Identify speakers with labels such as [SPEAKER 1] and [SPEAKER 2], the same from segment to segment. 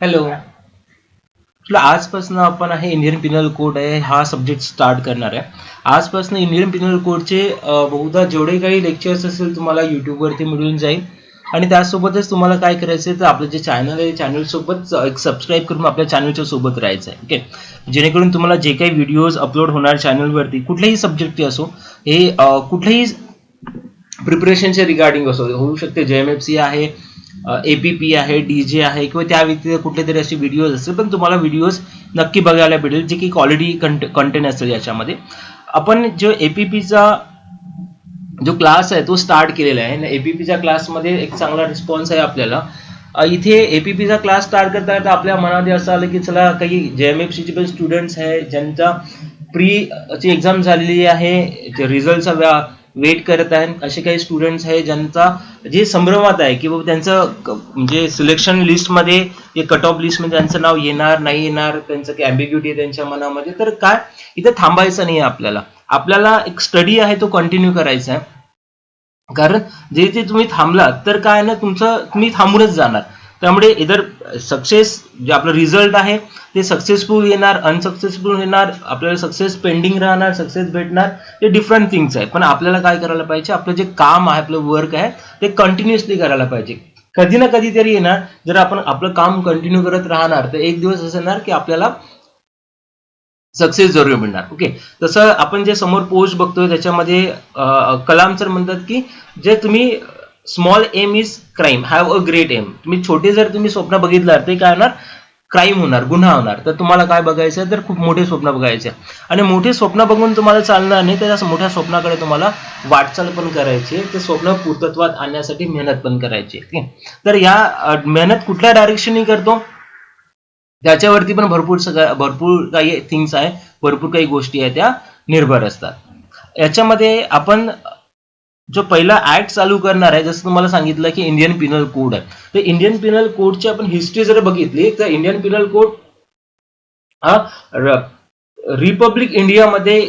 [SPEAKER 1] Hello. म्हटलं आजपासून आपण इंडियन पिनल कोड आहे हा सब्जेक्ट स्टार्ट करणार आहे. आजपासून इंडियन पिनल कोडचे बहुधा जेवढे काही लेक्चर्स असेल तुम्हाला युट्यूबवरती मिळून जाईल. आणि त्यासोबतच तुम्हाला काय करायचं आहे तर आपलं जे चॅनल आहे चॅनल सोबत एक सबस्क्राईब करून आपल्या चॅनलच्या सोबत राहायचं आहे. ओके, जेणेकरून तुम्हाला जे काही व्हिडिओज अपलोड होणार चॅनलवरती कुठल्याही सब्जेक्टचे असो, हे कुठल्याही प्रिपरेशनच्या रिगार्डिंग असो, होऊ शकते JMFC आहे, APP आहे, DJ आहे, किंवा त्या व्यतिरिक्त कुठले तरी असे व्हिडिओज असतील, पण तुम्हाला व्हिडिओज नक्की बघायला भेटेल जे की क्वालिटी कंटेंट असेल. याच्यामध्ये आपण जो APPचा जो क्लास आहे तो स्टार्ट केलेला आहे. APPच्या क्लासमध्ये एक चांगला रिस्पॉन्स आहे आपल्याला. इथे APPचा क्लास स्टार्ट करता येता आपल्या मनामध्ये असं आलं की चला काही JMFCचे पण स्टुडंट्स आहे ज्यांचा ची एक्झाम झालेली आहे, रिझल्टचा वेट करत आहेत, असे काही स्टुडंट्स आहे ज्यांचा जे संभ्रमात आहे की बाबा त्यांचं म्हणजे सिलेक्शन लिस्टमध्ये कट ऑफ लिस्टमध्ये त्यांचं नाव येणार नाही येणार, त्यांचं काही ॲम्बिग्युटी आहे त्यांच्या मनामध्ये. तर काय इथे थांबायचं नाही आहे, आपल्याला एक स्टडी आहे तो कंटिन्यू करायचा आहे. कारण जे तुम्ही थांबलात तर काय ना तुम्ही थांबूनच जाणार. त्यामुळे इधर सक्सेस जे आपलं रिझल्ट आहे ते सक्सेसफुल येणार, अनसक्सेसफुल येणार, आपल्याला सक्सेस पेंडिंग राहणार, सक्सेस भेटणार, ते डिफरंट थिंग्स आहे. पण आपल्याला काय करायला पाहिजे, आपलं जे काम आहे आपलं वर्क आहे ते कंटिन्युअसली करायला पाहिजे. कधी ना कधी तरी येणार, जर आपण आपलं काम कंटिन्यू करत राहणार तर एक दिवस असं येणार की आपल्याला सक्सेस जरूर मिळणार. ओके, तसं आपण जे समोर पोस्ट बघतोय त्याच्यामध्ये कलाम सर म्हणतात की जे तुम्ही small aim is crime, have a great aim. तुम्ही तुम्ही स्वप्न बघितलं ते काय होणार, क्राईम होणार, गुन्हा होणार. तर तुम्हाला काय बघायचं तर खूप मोठे स्वप्न बघायचे, आणि मोठे स्वप्न बघून तुम्हाला चालणार नाही, त्या मोठ्या स्वप्नाकडे तुम्हाला वाटचाल पण करायची, ते स्वप्न पूर्तत्वात आणण्यासाठी मेहनत पण करायची. तर या मेहनत कुठल्या डायरेक्शननी करतो त्याच्यावरती पण भरपूर काही थिंग्स आहे, भरपूर काही गोष्टी आहेत त्या निर्भर असतात. याच्यामध्ये आपण जो पहिला ऍक्ट चालू करणार आहे, जसं तुम्हाला सांगितलं की इंडियन पिनल कोड आहे, तर इंडियन पिनल कोडची आपण हिस्ट्री जर बघितली तर इंडियन पिनल कोड हा रिपब्लिक इंडियामध्ये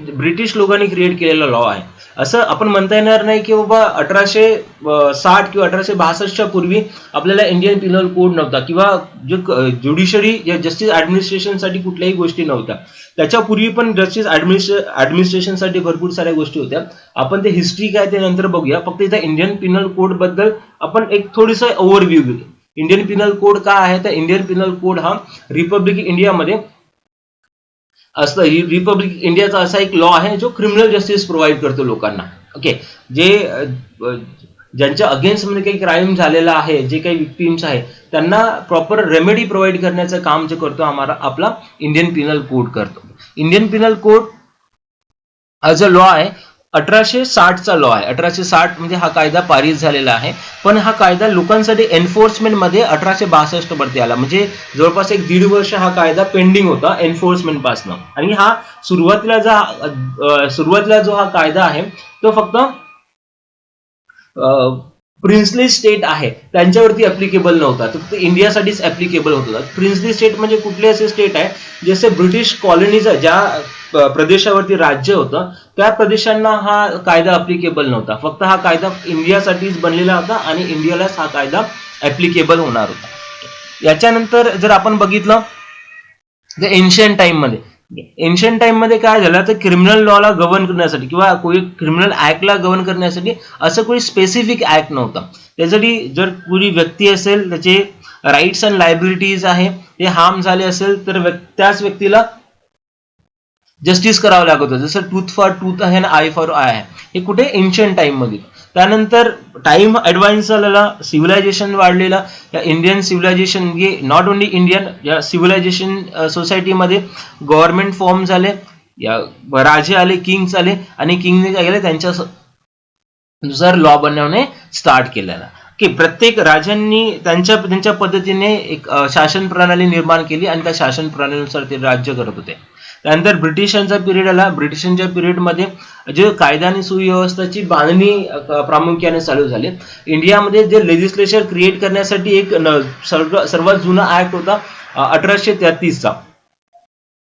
[SPEAKER 1] ब्रिटिश लोकांनी क्रिएट केलेला लॉ आहे. असं आपण म्हणता येणार नाही की बाबा 1860 किंवा 1862च्या पूर्वी आपल्याला इंडियन पिनल कोड नव्हता, किंवा जो ज्युडिशरी जस्टिस ऍडमिनिस्ट्रेशनसाठी कुठल्याही गोष्टी नव्हत्या. त्याच्यापूर्वी पण जस्टिस ऍडमिनिस्ट्रेशनसाठी भरपूर साऱ्या गोष्टी होत्या. आपण ते हिस्ट्री काय ते नंतर बघूया. फक्त इथं इंडियन पिनल कोड बद्दल आपण एक थोडीसं ओव्हरव्ह्यू घेऊ. इंडियन पिनल कोड काय आहे, तर इंडियन पिनल कोड हा रिपब्लिक इंडियामध्ये असं रिपब्लिक इंडियाचा असा एक लॉ आहे जो क्रिमिनल जस्टिस प्रोव्हाइड करतो लोकांना. ओके, जे ज्यांच्या अगेन्स्ट मध्ये काही क्राईम झालेला आहे, जे काही विक्टिम्स आहे त्यांना प्रॉपर रेमेडी प्रोव्हाइड करण्याचं काम जे करतो आपला इंडियन पिनल कोड करतो. इंडियन पिनल कोड हा जो लॉ आहे 1860चा लॉ आहे. 1860 म्हणजे हा कायदा पारित झालेला आहे, पण हा कायदा लोकांसाठी एन्फोर्समेंट मध्ये 1862 वरती आला. म्हणजे जवळपास एक 1.5 वर्ष हा कायदा पेंडिंग होता एन्फोर्समेंट पासून. आणि हा सुरुवातीला जो हा कायदा आहे तो फक्त प्रिन्सली स्टेट आहे त्यांच्यावरती ऍप्लिकेबल नव्हता, तो फक्त इंडियासाठीच ऍप्लिकेबल होता. प्रिन्सली स्टेट म्हणजे कुठले असे स्टेट आहे जसे ब्रिटिश कॉलनीज, ज्या प्रदेशावरती राज्य होतं त्या प्रदेशांना हा कायदा ऍप्लिकेबल नव्हता. फक्त हा कायदा इंडियासाठीच बनलेला होता आणि इंडियालाच हा कायदा ऍप्लिकेबल होणार होता. याच्यानंतर जर आपण बघितलं तर एन्शियंट टाइम मध्ये काय झालं, तर क्रिमिनल लॉला गव्हर्न करण्यासाठी किंवा कोणी क्रिमिनल ऍक्टला गव्हर्न करण्यासाठी असं कोणी स्पेसिफिक ऍक्ट नव्हता. त्यासाठी जर कोणी व्यक्ती असेल त्याचे राईट्स अँड लायबिलिटीज आहे ते हार्म झाले असेल तर त्याच व्यक्तीला जस्टिस करावं लागत होतं. जसं टूथ फॉर टूथ आहे ना आय फॉर आय आहे, हे कुठे एन्शियंट टाइम मध्ये. त्यानंतर टाइम ऍडव्हान्स झालेला, सिव्हिलायझेशन वाढलेला. या इंडियन सिव्हिलायझेशन म्हणजे नॉट ओनली इंडियन, या सिव्हिलायझेशन सोसायटीमध्ये गव्हर्नमेंट फॉर्म झाले, या राजे आले, किंग्स आले, आणि किंगने काय केलं त्यांच्यानुसार लॉ बनवणे स्टार्ट केलेला. की प्रत्येक राजांनी त्यांच्या पद्धतीने एक शासन प्रणाली निर्माण केली आणि त्या शासन प्रणालीनुसार ते राज्य करत होते. त्यानंतर ब्रिटिशांचा पिरियड आला. ब्रिटिशांच्या पिरियडमध्ये जे कायदा आणि सुव्यवस्थेची बांधणी प्रामुख्याने चालू झाली. इंडियामध्ये जे लेजिस्लेचर क्रिएट करण्यासाठी एक सर्वात जुना ऍक्ट होता 1833चा,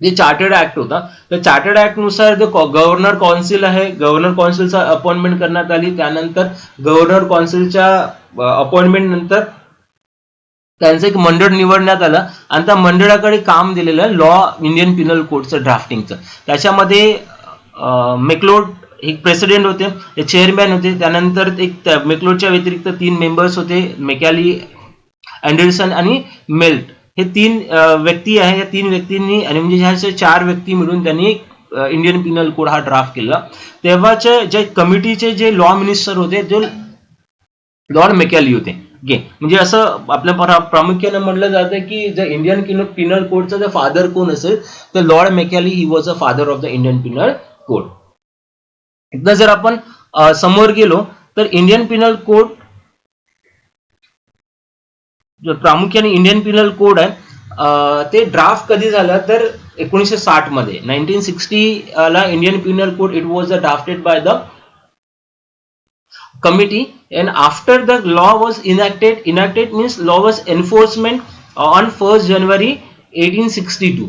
[SPEAKER 1] जे चार्टर्ड ऍक्ट होता. तर चार्टर्ड ऍक्ट नुसार जो गव्हर्नर कौन्सिल आहे, गव्हर्नर कौन्सिलचा अपॉइंटमेंट करण्यात आली. त्यानंतर गव्हर्नर कौन्सिलच्या अपॉइंटमेंट नंतर त्यांचं एक मंडळ निवडण्यात आलं आणि त्या मंडळाकडे काम दिलेलं लॉ इंडियन पिनल कोडचं ड्राफ्टिंगचं. त्याच्यामध्ये मेकलोड एक प्रेसिडेंट होते, ते चेअरमॅन होते, त्यानंतर एक मेकलोडच्या व्यतिरिक्त 3 मेंबर्स होते, मेकॅली, अँडरसन आणि मेल्ट. हे 3 व्यक्ती आहे. या 3 व्यक्तींनी आणि म्हणजे ह्या 4 व्यक्ती मिळून त्यांनी इंडियन पिनल कोड हा ड्राफ्ट केला. तेव्हाचे जे कमिटीचे जे लॉ मिनिस्टर होते ते लॉर्ड मेकॅली होते. ओके, म्हणजे असं आपल्या प्रामुख्याने म्हटलं जातं की जर इंडियन पिनल कोडचा जर फादर कोण असेल तर Lord Macaulay he was a father of the Indian penal code. एकदा जर आपण समोर गेलो तर इंडियन पिनल कोड प्रामुख्याने इंडियन पिनल कोड आहे ते ड्राफ्ट कधी झालं तर 1960 मध्ये 1960 ला Indian penal code it was drafted by the committee, and after the law was enacted means law was enforcement on 1st January 1862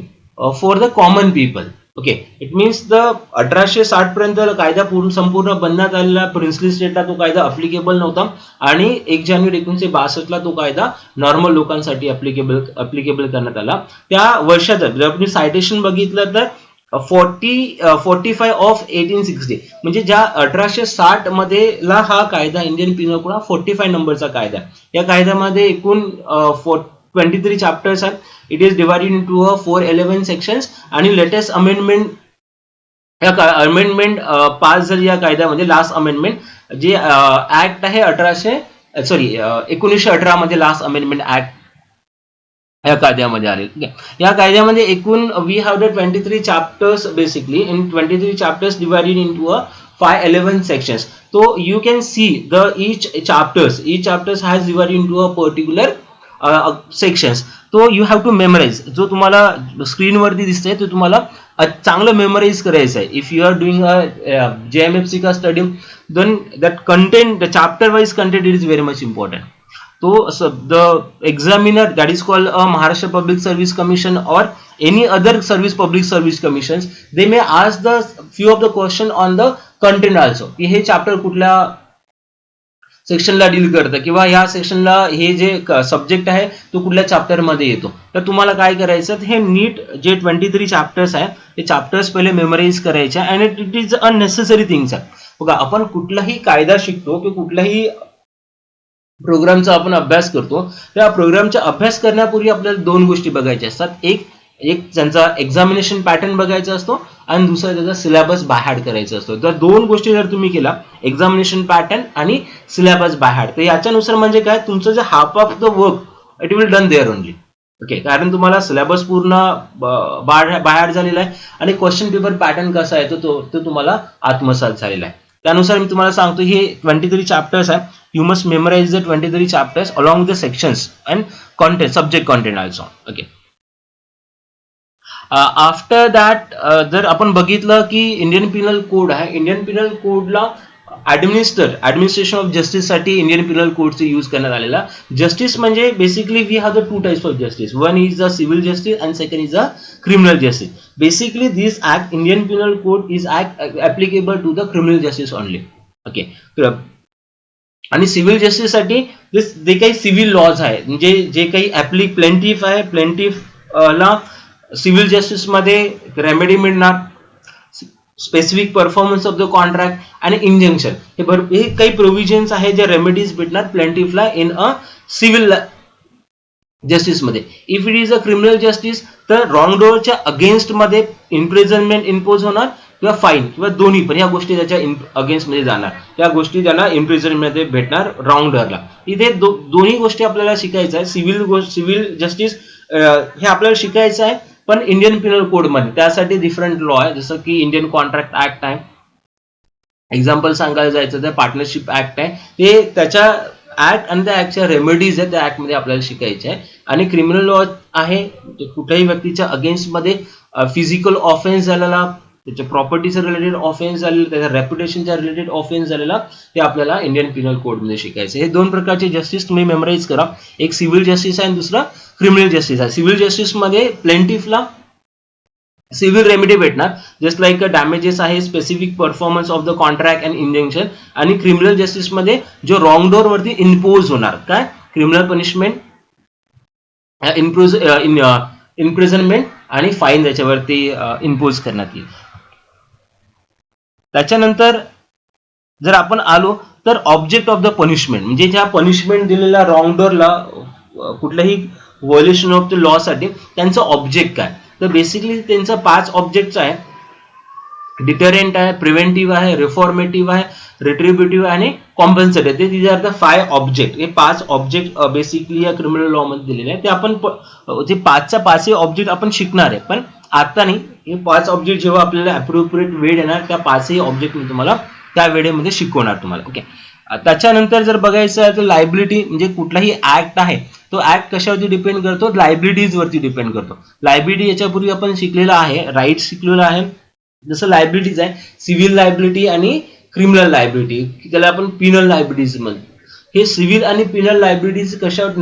[SPEAKER 1] for the common people. Okay, it means the 1860 पर्यंत कायदा संपूर्ण बनण्यात आलेला princely स्टेटला तो कायदा applicable नव्हता आणि 1 जानेवारी 1962 ला तो कायदा नॉर्मल लोकांसाठी अप्लिकेबल करण्यात आला. त्या वर्षात जर आपण सायटेशन बघितलं तर 45 ऑफ 1860 म्हणजे ज्या 1860 मध्ये ला हा कायदा इंडियन पिनल कोड 45 नंबरचा कायदा. या कायद्यामध्ये एकूण 23 चॅप्टर्स आहेत. It is divided into 411 sections आणि लेटेस्ट अमेंडमेंट पास झाली या कायद्यामध्ये. लास्ट अमेंडमेंट जे ऍक्ट आहे 1918 मध्ये लास्ट अमेंडमेंट ऍक्ट या कायद्यामध्ये आले. ठीक आहे, या कायद्यामध्ये एकूण we have the 23 chapters basically in 23 chapters divided into 511 sections. So you can see the each chapters has divided into a particular sections. So you have to memorize. जो तुम्हाला स्क्रीन वरती दिसतंय तो तुम्हाला चांगलं मेमोराइज करायचं आहे. If you are doing a JMFC का study then that content, the chapter wise content, it is very much important. So the examiner, that is called a Maharashtra Public Service Commission or any other public service commissions, they may ask the few of the question on the content also, की हे chapter कुठल्या सेक्शनला deal करतं किंवा ह्या सेक्शनला हे जे subject आहे तो कुठल्या चॅप्टर मध्ये येतो. तर तुम्हाला काय करायचं, हे नीट जे 23 चॅप्टर्स आहे ते चॅप्टर्स पहिले मेमोराइज करायचे and it is a necessary things आहे. बघा, आपण कुठलाही कायदा शिकतो की कुठलाही प्रोग्रामचा आपण अभ्यास करतो, त्या प्रोग्रामचा अभ्यास करण्यापूर्वी आपल्याला 2 गोष्टी बघायच्या असतात. एक त्यांचा एक्झामिनेशन पॅटर्न बघायचा असतो आणि दुसरा त्याचा सिलेबस बाय हार्ट करायचा असतो. तर 2 गोष्टी जर तुम्ही केला, एक्झामिनेशन पॅटर्न आणि सिलेबस बाय हार्ट, तर याच्यानुसार म्हणजे काय, तुमचं जे half of the work it will done there only. Okay, कारण तुम्हाला सिलेबस पूर्ण बाय हार्ट झालेला आहे आणि क्वेश्चन पेपर पॅटर्न कसा आहे तो तुम्हाला आत्मसात झालेला आहे. त्यानुसार मी तुम्हाला सांगतो हे 23 चॅप्टर्स आहे. You must memorize the 23 chapters along with the sections and content, subject content also. Okay. After that जर आपण बघितलं की इंडियन पिनल कोड आहे, इंडियन पिनल कोडला ऍडमिनिस्ट्रेशन ऑफ जस्टिस साठी इंडियन पिनल कोडचे यूज करण्यात आलेला. जस्टिस म्हणजे basically we have the 2 types of justice. One is a civil justice and second is a criminal justice. Basically this act Indian penal code is act applicable to the criminal justice only. Okay, आणि civil justice साठी जे काही civil lodge आहे, म्हणजे जे काही plaintiff आहे, प्लेंटिफला civil justice मध्ये रेमेडी मिळणार, specific performance of the contract आणि इंजंक्शन, हे काही प्रोव्हिजन्स आहे जे रेमेडीज भेटणार प्लेंटिफला इन अ सिव्हिल जस्टिस मध्ये. If it is a criminal justice तर रॉंग डोअरच्या अगेन्स्ट मध्ये इम्प्रिझनमेंट इम्पोज होणार किंवा फाईन किंवा दोन्ही पण या गोष्टी त्याच्या अगेन्स्ट मध्ये जाणार, त्या गोष्टी त्यांना इम्प्रिझनमेंट मध्ये भेटणार रॉंग डोअरला. इथे दोन्ही गोष्टी आपल्याला शिकायचं आहे. सिव्हिल जस्टिस हे आपल्याला शिकायचं आहे पण इंडियन पिनल कोड मध्ये, त्यासाठी डिफरंट लॉ आहे. जसं की इंडियन कॉन्ट्रॅक्ट ऍक्ट आहे, एक्झाम्पल सांगायला जायचं तर पार्टनरशिप ऍक्ट आहे, ते त्याच्या ऍक्ट आणि त्या ऍक्टच्या रेमेडीज आहेत त्या ऍक्ट मध्ये आपल्याला शिकायचे आहे. आणि क्रिमिनल लॉ आहे, कुठल्याही व्यक्तीच्या अगेन्स्ट मध्ये फिजिकल ऑफेन्स झालेला, त्याच्या प्रॉपर्टीचा रिलेटेड ऑफेन्स झालेला, त्याच्या रेप्युटेशनच्या रिलेटेड ऑफेन्स झालेला, ते आपल्याला इंडियन पिनल कोड मध्ये शिकायचं. हे 2 प्रकारचे जस्टिस तुम्ही मेमोराइज करा. एक सिव्हिल जस्टिस आहे आणि दुसरा क्रिमिनल जस्टिस आहे. सिव्हिल जस्टिस मध्ये प्लेंटिफला सिव्हिल रेमेडी भेटणार, जस्ट लाईक डॅमेजेस आहे, specific performance of the contract and injunction. आणि क्रिमिनल जस्टिस मध्ये जो रॉंग डोअर वरती इम्पोज होणार काय क्रिमिनल पनिशमेंट इम्प्रिझनमेंट आणि फाईन त्याच्यावरती इम्पोज करण्यात येईल. त्याच्यानंतर जर आपण आलो तर ऑब्जेक्ट ऑफ द पनिशमेंट, म्हणजे ज्या पनिशमेंट दिलेल्या रॉंगडरला कुठल्याही व्हायोलेशन ऑफ द लॉ साठी त्यांचं ऑब्जेक्ट काय, तर बेसिकली त्यांचं 5 ऑब्जेक्ट आहे. डिटरेंट आहे, प्रिव्हेंटिव्ह आहे, रिफॉर्मेटिव्ह आहे, रिट्रिब्युटिव्ह आणि कॉम्पन्सेटिव्ह. ते दीज आर द 5 ऑब्जेक्ट. हे 5 ऑब्जेक्ट बेसिकली या क्रिमिनल लॉ मध्ये दिलेले आहे. ते आपण जे 5च्या 5 ऑब्जेक्ट आपण शिकणार आहे, पण आता नाही. हे 5 ऑब्जेक्ट जेव्हा आपल्याला अप्रोप्रिएट वेळ येणार त्या 5ही ऑब्जेक्ट मी तुम्हाला त्या वेळेमध्ये शिकवणार तुम्हाला. ओके. त्याच्यानंतर जर बघायचं आहे तर लायबिलिटी, म्हणजे कुठलाही ऍक्ट आहे तो ऍक्ट कशावरती डिपेंड करतो, लायबिलिटीज वरती डिपेंड करतो. लायबिलिटी याच्यापूर्वी आपण शिकलेला आहे, राईट शिकलेला आहे. जसं लायबिलिटीज आहे सिव्हिल लायबिलिटी आणि क्रिमिनल लायबिलिटी, त्याला आपण पिनल लायबिलिटीज म्हणतो. हे सिव्हिल आणि पिनल लायबिलिटीज कशावर,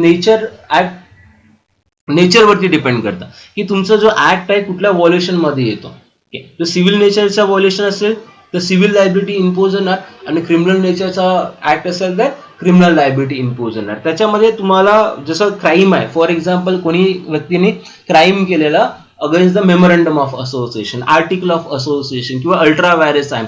[SPEAKER 1] नेचरवरती डिपेंड करतं की तुमचा जो ऍक्ट आहे कुठल्या व्हायोलेशन मध्ये येतो. जर सिव्हिल नेचरचा व्हायोलेशन असेल तर सिव्हिल लायबिलिटी इम्पोज होणार, आणि क्रिमिनल नेचरचा ऍक्ट असेल तर क्रिमिनल लायबिलिटी इम्पोज होणार. त्याच्यामध्ये तुम्हाला जसं क्राईम आहे, फॉर एक्झाम्पल कोणी व्यक्तीने क्राईम केलेला against the memorandum of association, article of association किंवा अल्ट्रा व्हायरस आहे,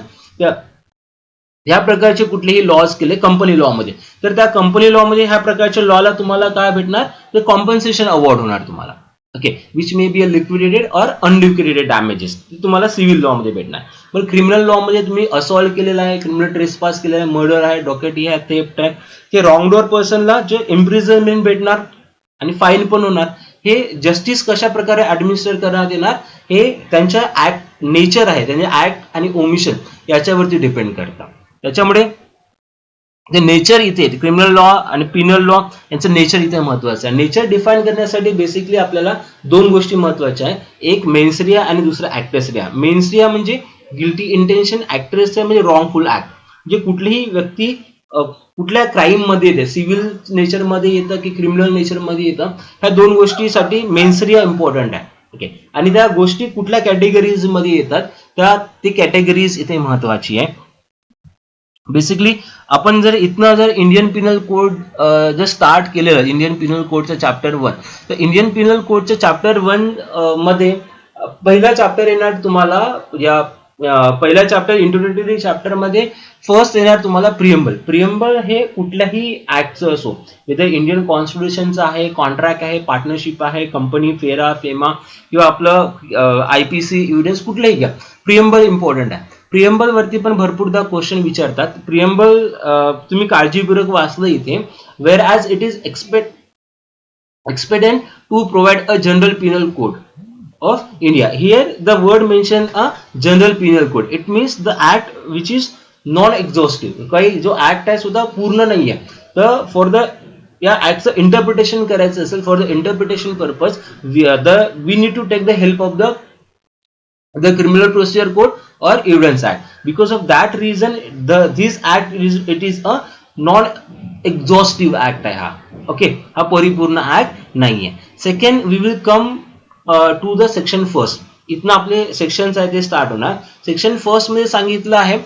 [SPEAKER 1] ह्या प्रकारचे कुठलेही लॉज केले कंपनी लॉ मध्ये, तर त्या कंपनी लॉ मध्ये ह्या प्रकारच्या लॉला तुम्हाला काय भेटणार, तर कॉम्पन्सेशन अवॉर्ड होणार तुम्हाला. Okay, which may be a liquidated और अनलिक्विडेटेड डॅमेजेस, तुम्हाला सिव्हिल लॉ मध्ये भेटणार. पण क्रिमिनल लॉ मध्ये तुम्ही असॉल्ट केलेला आहे, क्रिमिनल ट्रेसपास केलेला आहे, मर्डर आहे, डॉकेटी आहे, थेफ्ट आहे, ते रॉंगडोर पर्सनला जे इम्प्रिझनमेंट भेटणार आणि फाईन पण होणार. हे जस्टिस कशा प्रकारे ऍडमिनिस्टर करण्यात येणार हे त्यांच्या ऍक्ट नेचर आहे, त्यांचे ऍक्ट आणि ओमिशन याच्यावरती डिपेंड करतात. त्याच्यामुळे जे नेचर इथे क्रिमिनल लॉ आणि पिनल लॉ यांचं नेचर इथे महत्वाचं आहे. नेचर डिफाईन करण्यासाठी बेसिकली आपल्याला 2 गोष्टी महत्वाच्या आहे, एक मेन्स रिया आणि दुसरा ऍक्टस रिया. मेन्स रिया म्हणजे गिल्टी इंटेन्शन, ऍक्टस रिया म्हणजे रॉंगफुल ऍक्ट. म्हणजे कुठलीही व्यक्ती कुठल्या क्राईम मध्ये येते, सिव्हिल नेचर मध्ये येतं की क्रिमिनल नेचर मध्ये येतं, ह्या 2 गोष्टीसाठी मेन्स रिया इम्पॉर्टंट आहे. ओके, आणि त्या गोष्टी कुठल्या कॅटेगरीज मध्ये येतात त्या ती कॅटेगरीज इथे महत्वाची आहे. बेसिकली आपण जर इथनं जर इंडियन पिनल कोड जर स्टार्ट केलेलं, इंडियन पिनल कोडचं चॅप्टर 1, तर इंडियन पिनल कोडच्या चॅप्टर 1 मध्ये पहिला चॅप्टर येणार तुम्हाला, या पहिल्या चॅप्टर इंट्रोडक्टरी चॅप्टर मध्ये फर्स्ट येणार तुम्हाला प्रिएम्बल. प्रिएम्बल हे कुठल्याही ऍक्टचं असो, विथ इंडियन कॉन्स्टिट्यूशनचं आहे, कॉन्ट्रॅक्ट आहे, पार्टनरशिप आहे, कंपनी, फेरा, फेमा किंवा आपलं आयपीसी एव्हिडन्स कुठलंही घ्या, प्रिएम्बल इम्पॉर्टंट आहे. प्रिएम्बल वरती पण भरपूरदा क्वेश्चन विचारतात. प्रिएम्बल तुम्ही काळजीपूर्वक वाचलं इथे, wear as it is expedient to provide a general penal code of India. Here the word mention a general penal code. It means the act which is non-exhaustive. काही जो ऍक्ट आहे सुद्धा पूर्ण नाही आहे, तर फॉर द या ऍक्टचं interpretation करायचं असेल, for the interpretation purpose we need to take the help of the criminal procedure code or evidence act. Because of that reason this act is a non exhaustive act आहे हा. Okay, हा परिपूर्ण act नाहीये. Second we will come to the section first. इथनं आपले sections आहे ते start होणार. सेक्शन फर्स्ट मध्ये सांगितलं आहे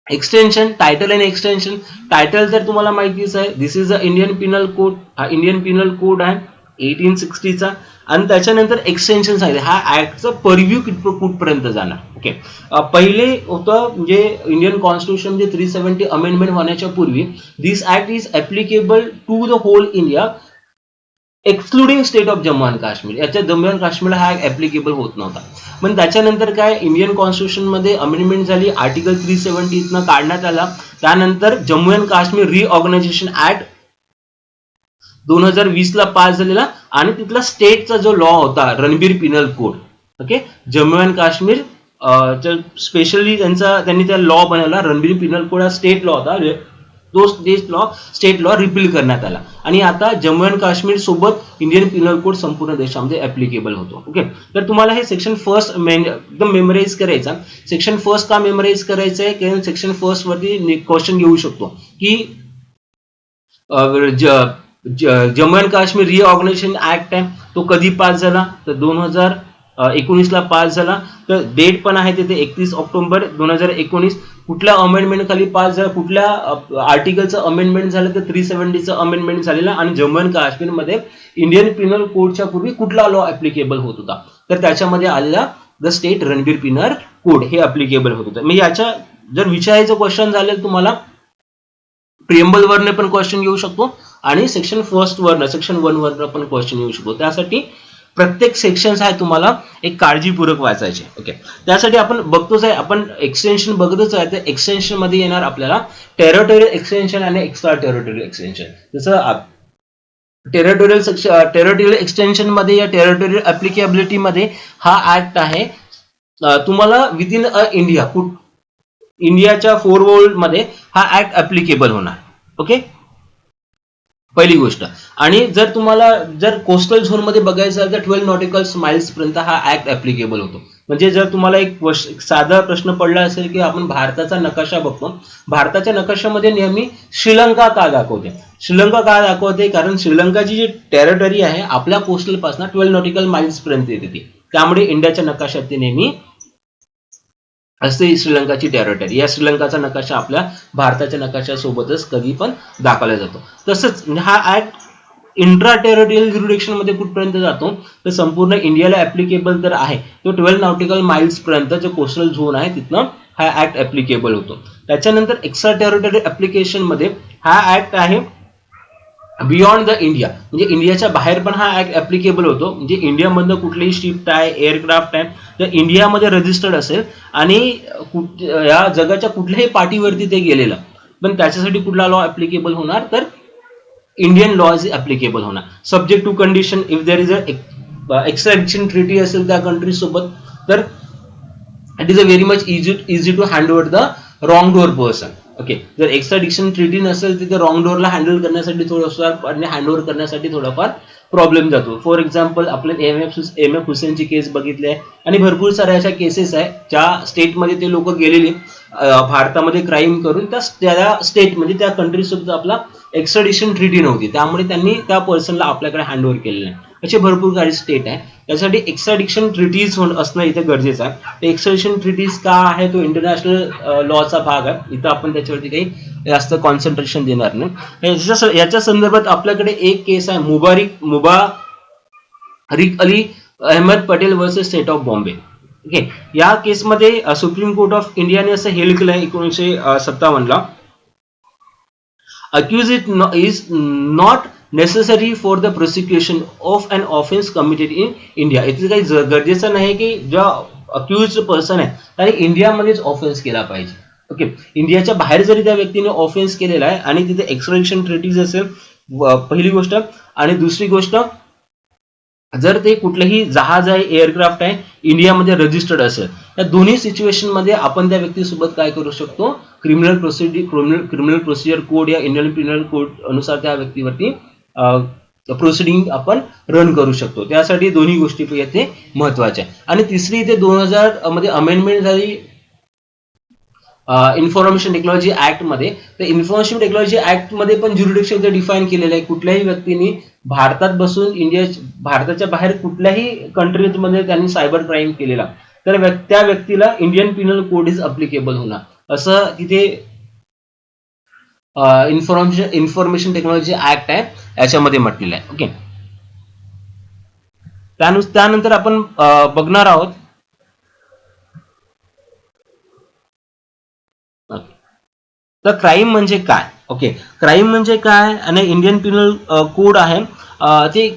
[SPEAKER 1] एक्सटेन्शन, टायटल आणि एक्सटेन्शन. टायटल तर तुम्हाला माहितीच आहे, this is the Indian penal code. हा इंडियन पिनल कोड आहे 1860चा. आणि त्याच्यानंतर एक्सटेन्शन सांगितलं, हा ऍक्टचा परव्ह्यू कुठपर्यंत जाणार. ओके, पहिले होतं म्हणजे इंडियन कॉन्स्टिट्यूशन म्हणजे 370 अमेंडमेंट होण्याच्या पूर्वी this act is applicable to the whole India excluding state of Jammu and Kashmir. याच्या जम्मू अँड काश्मीरला हा ऍप्लिकेबल होत नव्हता. पण त्याच्यानंतर काय इंडियन कॉन्स्टिट्यूशन मध्ये अमेंडमेंट झाली, आर्टिकल 370 इथनं काढण्यात आला. त्यानंतर Jammu and Kashmir reorganisation act 2020 ला पास झालेला, आणि तिथला स्टेटचा जो लॉ होता Ranbir Pinal code. Okay, Jammu and Kashmir specially त्यांनी त्या लॉ बनवला. रणबीर पिनल कोड हा स्टेट लॉ होता, तो स्टेट लॉ रिपील करण्यात आला, आणि आता जम्मू अँड काश्मीर सोबत इंडियन पिनल कोड संपूर्ण देशामध्ये ऍप्लिकेबल होतो. ओके, तर तुम्हाला हे सेक्शन फर्स्ट एकदम मेमोराइज करायचा. सेक्शन फर्स्ट का मेमोराइज करायचं आहे, कारण सेक्शन फर्स्ट वरती क्वेश्चन घेऊ शकतो की Jammu and Kashmir reorganisation act आहे तो कधी पास झाला, तर 2019 ला पास झाला. तर डेट पण आहे तिथे 31 ऑक्टोबर 2019. कुठल्या अमेंडमेंट खाली पास झालं, कुठल्या आर्टिकलचं अमेंडमेंट झालं तर 370चं अमेंडमेंट झालेलं, आणि जम्मू अँड काश्मीरमध्ये इंडियन पिनल कोडच्या पूर्वी कुठला लॉ ऍप्लिकेबल होत होता, तर त्याच्यामध्ये आलेला the state Ranbir Pinal code हे ऍप्लिकेबल होत होतं. मग याच्या जर विचारायचं क्वेश्चन झालं तुम्हाला प्रिएम्बल वरने पण क्वेश्चन येऊ शकतो आणि सेक्शन 1 वरनं, सेक्शन 1 वरनं पण क्वेश्चन येऊ शकतो. त्यासाठी प्रत्येक सेक्शन्स आहे तुम्हाला एक काळजीपूर्वक वाचायचे. ओके, त्यासाठी आपण बघतोच आहे, आपण एक्सटेन्शन बघतच आहे. तर एक्सटेन्शन मध्ये येणार आपल्याला टेरिटोरियल एक्सटेन्शन आणि एक्स्ट्रा टेरिटोरियल एक्सटेन्शन. जसं टेरिटोरियल एक्सटेन्शन मध्ये या टेरिटोरियल ऍप्लिकेबिलिटी मध्ये हा ऍक्ट आहे तुम्हाला विदिन इंडिया, इंडियाच्या 4 वॉल मध्ये हा ऍक्ट ऍप्लिकेबल होणार. ओके, पहिली गोष्ट. आणि जर तुम्हाला जर कोस्टल झोन मध्ये बघायचं असेल तर 12 नॉटिकल माइल्स पर्यंत हा ऍक्ट ऍप्लिकेबल होतो. म्हणजे जर तुम्हाला एक साधा प्रश्न पडला असेल की आपण भारताचा नकाशा बघतो, भारताच्या नकाशामध्ये नेहमी श्रीलंका का दाखवते, श्रीलंका का दाखवते, कारण श्रीलंकाची जी टेरिटरी आहे आपल्या कोस्टल पासून 12 नॉटिकल माइल्स पर्यंत येते, त्यामुळे इंडियाच्या नकाशात ते नेहमी असते श्रीलंकाची टेरिटरी. या श्रीलंकाचा नकाशा आपल्या भारताच्या नकाशासोबतच कधी पण दाखवला जातो. तसंच हा ऍक्ट इंट्रा टेरिटोरियल ज्युरिडिक्शन मध्ये कुठपर्यंत जातो, तर संपूर्ण इंडियाला ऍप्लिकेबल तर आहे तो 12 नॉटिकल माइल्स पर्यंत जो कोस्टल झोन आहे तिथनं हा ऍक्ट ऍप्लिकेबल होतो. त्याच्यानंतर एक्स्ट्रा टेरिटोरियल ऍप्लिकेशन मध्ये हा ऍक्ट आहे बियॉन्ड द इंडिया, म्हणजे इंडियाच्या बाहेर पण हा ऍक्ट ऍप्लिकेबल होतो. म्हणजे इंडियामधनं कुठलीही शिफ्ट आहे, एअरक्राफ्ट आहे, तर इंडियामध्ये रजिस्टर्ड असेल आणि या जगाच्या कुठल्याही पार्टीवरती ते गेलेलं, पण त्याच्यासाठी कुठला लॉ ऍप्लिकेबल होणार, तर इंडियन लॉ इज ऍप्लिकेबल होणार. Subject to condition, if there is a extradition treaty असेल त्या कंट्री सोबत, तर it is a very much easy to hand over the wrongdoer person. Okay, जर एक्स्ट्रॅडिक्शन ट्रीटी नसेल तिथे रॉंग डोअरला हँडल करण्यासाठी थोडंसं आणि हँड ओव्हर करण्यासाठी थोडाफार प्रॉब्लेम जातो. फॉर एक्झाम्पल आपण एम एफ हुसेनची केस बघितली आहे आणि भरपूर साऱ्या अशा केसेस आहे ज्या स्टेटमध्ये ते लोक गेलेले भारतामध्ये क्राईम करून त्या स्टेट म्हणजे त्या कंट्री सोबत आपला एक्स्ट्रॅडिशन ट्रीटी नव्हती, त्यामुळे त्यांनी त्या पर्सनला आपल्याकडे हँड ओव्हर केलेलं आहे. असे भरपूर काही स्टेट आहे, त्यासाठी एक्स्ट्रॅडिक्शन ट्रीटीज असणं इथे गरजेचं आहे. ते एक्स्ट्रॅडिक्शन ट्रीटीज का आहे, तो इंटरनॅशनल लॉचा भाग आहे, इथं आपण त्याच्यावरती काही जास्त कॉन्सन्ट्रेशन देणार नाही. याच्या संदर्भात आपल्याकडे एक केस आहे Mubarik Ali Ahmad Patel versus state of Bombay. Okay, या केसमध्ये सुप्रीम कोर्ट ऑफ इंडियाने असं हेल्ड केलं आहे 1957ला, accused is not necessary for the prosecution of an offense committed in India. इथे काही गरजेचं नाही की जो अक्युज्ड पर्सन आहे त्याने इंडियामध्येच ऑफेन्स केला पाहिजे. ओके, इंडियाच्या बाहेर जरी त्या व्यक्तीने ऑफेन्स केलेला आहे आणि तिथे एक्स्ट्रॅडिशन ट्रीटीज असेल, पहिली गोष्ट, आणि दुसरी गोष्ट जर ते कुठलेही जहाज आहे, एअरक्राफ्ट आहे, इंडियामध्ये रजिस्टर्ड असेल, या दोन्ही सिच्युएशन मध्ये आपण त्या व्यक्तीसोबत काय करू शकतो, क्रिमिनल प्रोसिजर कोड या इंडियन पिनल कोड अनुसार त्या व्यक्तीवरती प्रोसिडिंग आपण रन करू शकतो. त्यासाठी दोन्ही गोष्टी येथे महत्वाच्या. आणि तिसरी इथे 2000 मध्ये अमेंडमेंट झाली इन्फॉर्मेशन टेक्नॉलॉजी ऍक्ट मध्ये. तर इन्फॉर्मेशन टेक्नॉलॉजी ऍक्ट मध्ये पण ज्युरिडिक्शन डिफाईन केलेलं आहे. कुठल्याही व्यक्तीने भारतात बसून भारताच्या बाहेर कुठल्याही कंट्रीमध्ये त्यांनी सायबर क्राईम केलेला तर त्या व्यक्तीला Indian penal code is applicable होणार, असं तिथे इन्फॉर्मेशन टेक्नॉलॉजी ऍक्ट आहे याच्यामध्ये म्हटलेलं आहे. ओके, त्यानंतर आपण बघणार आहोत तर क्राईम म्हणजे काय. ओके, क्राईम म्हणजे काय आणि इंडियन पिनल कोड आहे ते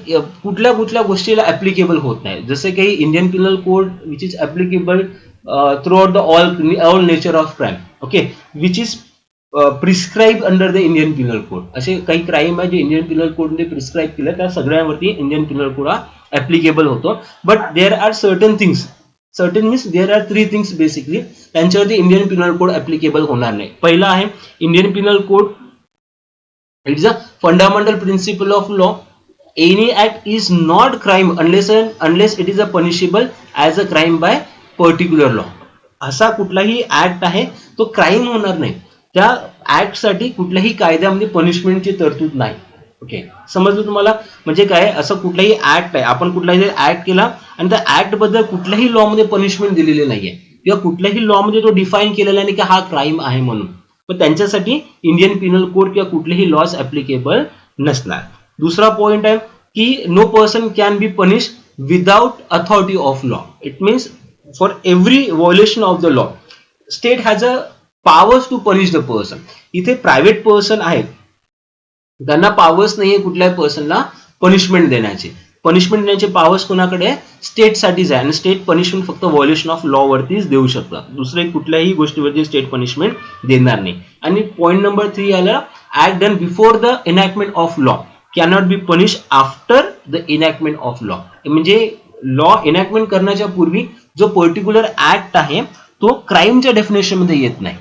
[SPEAKER 1] कुठल्या कुठल्या गोष्टीला ऍप्लिकेबल होत नाही. जसे काही Indian penal code which is applicable through out the all nature of crime. Okay, which is prescribe under the Indian penal code. असे काही क्राईम आहे जे इंडियन पिनल कोडने प्रिस्क्राईब केलं, त्या सगळ्यावरती इंडियन पिनल कोड हा ऍप्लिकेबल होतो. But there are certain things, certain means there are 3 things basically, त्यांच्यावरती इंडियन पिनल कोड ऍप्लिकेबल होणार नाही. पहिला आहे Indian penal code it is a fundamental principle of law. Any act is not crime unless it is a punishable as a crime by particular law. असा कुठलाही act आहे तो crime होणार नाही, त्या ऍक्ट साठी कुठल्याही कायद्यामध्ये पनिशमेंटची तरतूद नाही. ओके, समजलं तुम्हाला. म्हणजे काय, असं कुठलाही ऍक्ट आहे, आपण कुठलाही ऍक्ट केला आणि त्या ऍक्ट बद्दल कुठल्याही लॉ मध्ये पनिशमेंट दिलेली नाहीये, किंवा कुठल्याही लॉ मध्ये तो डिफाईन केलेला नाही की हा क्राईम आहे म्हणून, पण त्यांच्यासाठी इंडियन पिनल कोड किंवा कुठलेही लॉज ऍप्लिकेबल नसणार. दुसरा पॉइंट आहे की no person can be punish without authority of law. It means for every violation of the law state has a powers to punish the person. इथे private person आहेत, त्यांना powers नाहीये कुठल्याही पर्सनला पनिशमेंट देण्याचे. पनिशमेंट देण्याचे पॉवर्स कोणाकडे स्टेटसाठीच आहे आणि स्टेट पनिशमेंट फक्त व्हायोलेशन ऑफ लॉ वरतीच देऊ शकतात, दुसरे कुठल्याही गोष्टीवरती स्टेट पनिशमेंट देणार नाही. आणि पॉइंट नंबर 3 आला, act done before the enactment of law cannot be punish after the enactment of law. म्हणजे लॉ इनॅक्टमेंट करण्याच्या पूर्वी जो पर्टिक्युलर ऍक्ट आहे तो क्राईमच्या डेफिनेशन मध्ये येत नाही.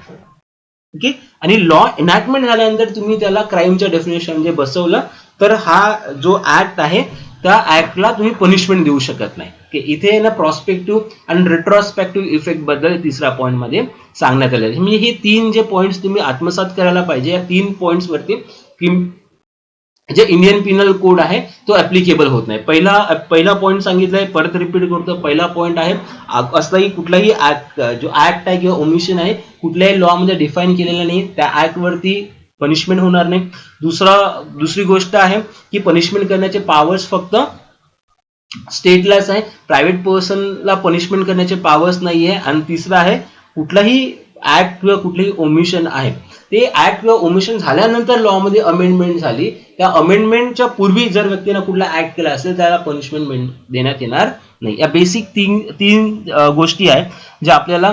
[SPEAKER 1] ओके, आणि लॉ इनॅक्टमेंट झाल्यानंतर तुम्ही त्याला क्राईमच्या डेफिनेशन मध्ये बसवलं तर हा जो ऍक्ट आहे त्या ऍक्टला तुम्ही पनिशमेंट देऊ शकत नाही. ओके, इथे ना प्रॉस्पेक्टिव्ह आणि रेट्रोस्पेक्टिव्ह इफेक्ट बद्दल तिसऱ्या पॉईंट मध्ये सांगण्यात आले. म्हणजे हे 3 जे पॉइंट्स तुम्ही आत्मसात करायला पाहिजे. या 3 पॉइंट्स वरती जे इंडियन पिनल कोड आहे तो ऍप्लिकेबल होत नाही. पहिला पॉइंट सांगितलाय, परत रिपीट करतो. पहिला पॉइंट आहे असलाही कुठलाही जो ऍक्ट आहे किंवा ओमिशन आहे कुठल्याही लॉ मध्ये डिफाईन केलेला नाही, त्या ऍक्ट वरती पनिशमेंट होणार नाही. दुसरी गोष्ट आहे की पनिशमेंट करण्याचे पॉवर्स फक्त स्टेटलाच आहे, प्रायव्हेट पर्सनला पनिशमेंट करण्याचे पॉवर्स नाहीये. आणि तिसरं आहे कुठलाही ऍक्ट किंवा कुठलेही ओमिशन आहे ते ऍक्ट किंवा ओमिशन झाल्यानंतर लॉ मध्ये अमेंडमेंट झाली, त्या अमेंडमेंटच्या पूर्वी जर व्यक्तीने कुठला ऍक्ट केला असेल त्याला पनिशमेंट देण्यात येणार नाही. या बेसिक तीन गोष्टी आहेत ज्या आपल्याला